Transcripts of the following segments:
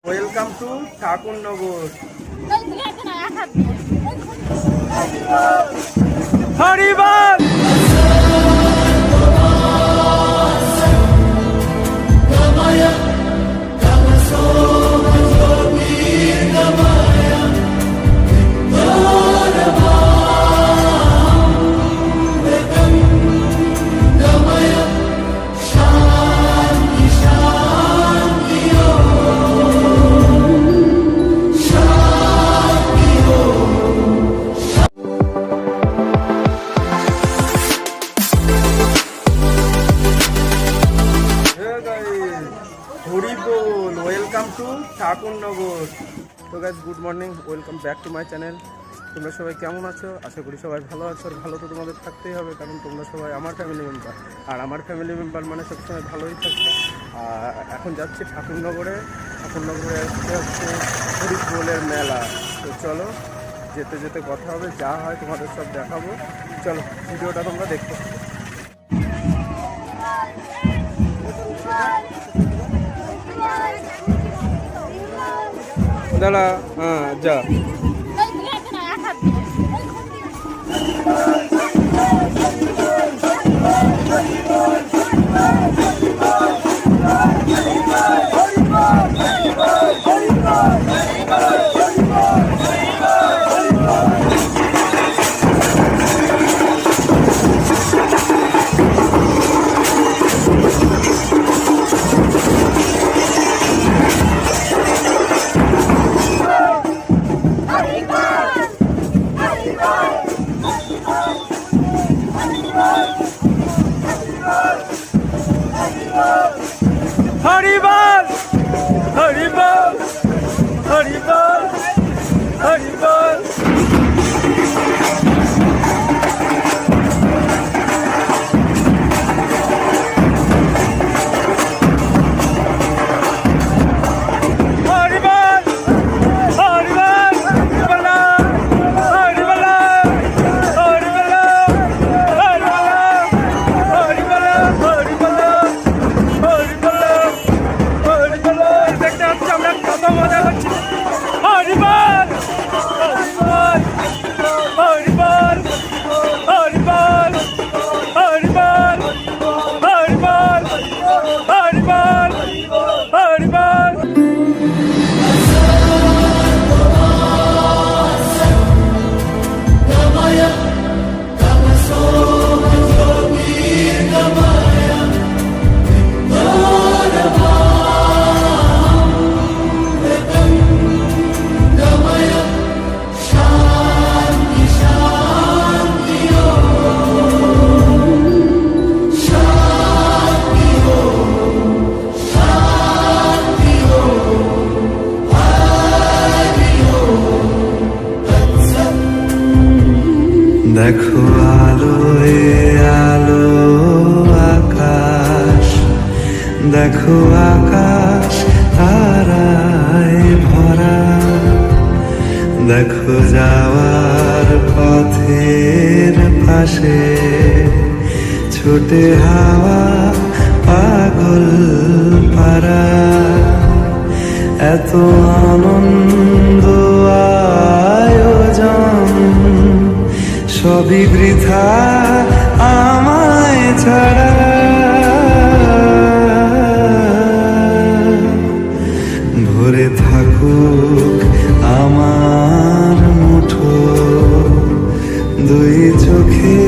Welcome to Thakurnagar. Haribol. Haribol, welcome to Thakurnagar. তো guys, good morning, welcome back to my channel. তোমরা সবাই কেমন আছো? আশা করি সবাই ভালো আছো। আর ভালো তো তোমাদের থাকতেই হবে, কারণ তোমরা সবাই আমার ফ্যামিলি মেম্বার, আর আমার ফ্যামিলি মেম্বার মানে সবসময় ভালোই থাকবে। আর এখন যাচ্ছি ঠাকুরনগরে। ঠাকুরনগরে আসতে হচ্ছে হরিবলের মেলা। তো চলো, যেতে যেতে কথা হবে, যা হয় তোমাদের সব দেখাবো। চলো, ভিডিওটা তোমরা দেখতে থাকো। দাঁড়া, হ্যাঁ যা। হরিবল, হরিবল, হরিবল, হরিবল। দেখো আলোয় আলো আকাশ, দেখো আকাশ তারায় ভরা, দেখো যাওয়ার পথের পাশে ছোটে হাওয়া পাগল পারা। এত আনন্দ আয়োজন সবই বৃথা আমায় ছাড়া। ভরে থাকুক আমার মুঠো, দুই চোখে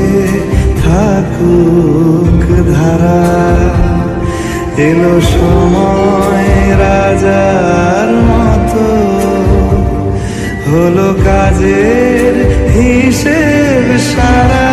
থাকুক ধারা। এলো সময় রাজার মতো, হলো কাজের হিসেব সারা।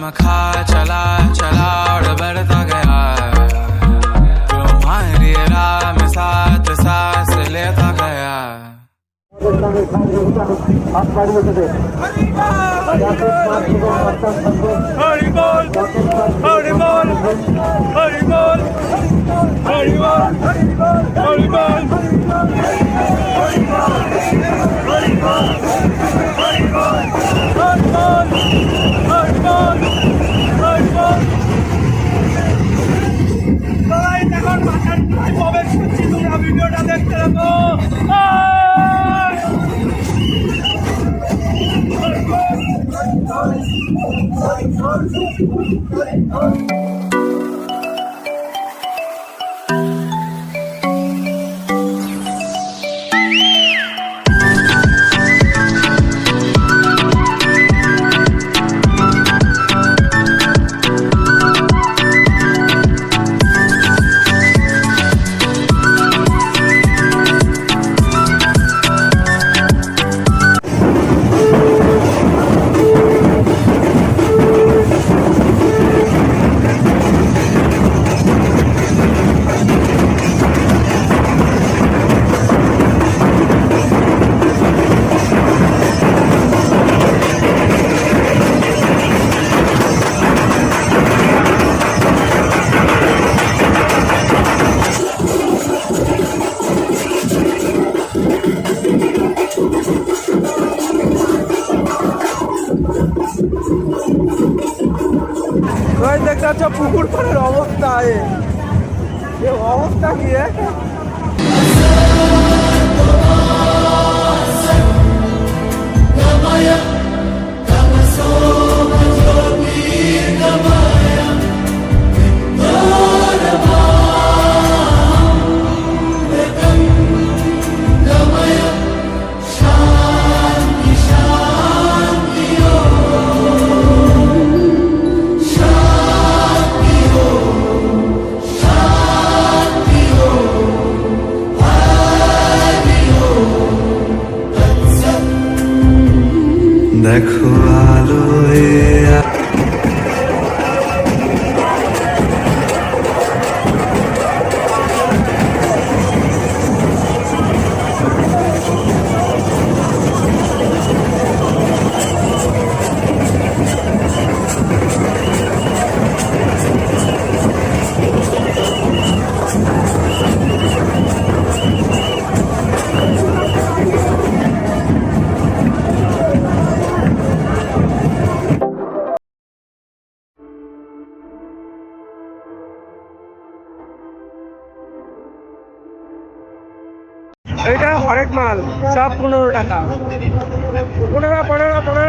मैं खा चला चला और बढ़ता गया तुम्हारी राह में साथ सांस लेता गया हरि बोल हरि बोल हरि बोल हरि बोल हरि बोल ভিডিওটা দেখতে থাকো দেখতে পাচ্ছ পুকুর পাড়ের অবস্থা অবস্থা কি দেখো আলোয় এইটা হরেক মাল সব 15 টাকা, 15।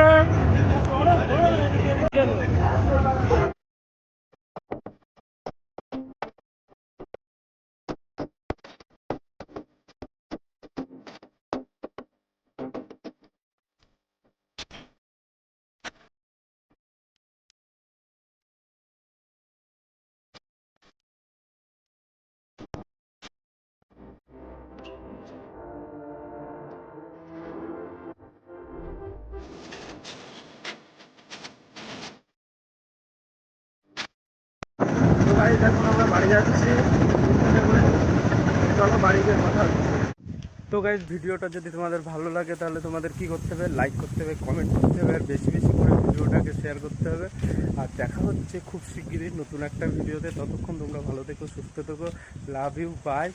তো ভাই দেখুন আমরা বাড়ি যাচ্ছি, চলো বাড়ি গিয়ে কথা হচ্ছে। তো গাইজ ভিডিওটা যদি তোমাদের ভালো লাগে তাহলে তোমাদের কি করতে হবে, লাইক করতে হবে, কমেন্ট করতে হবে, আর বেশি বেশি করে ভিডিওটাকে শেয়ার করতে হবে। আর দেখা হচ্ছে খুব শিগগিরই নতুন একটা ভিডিওতে। ততক্ষণ তোমরা ভালো থেকো, সুস্থ থেকো, লাভ ইউ, বাই।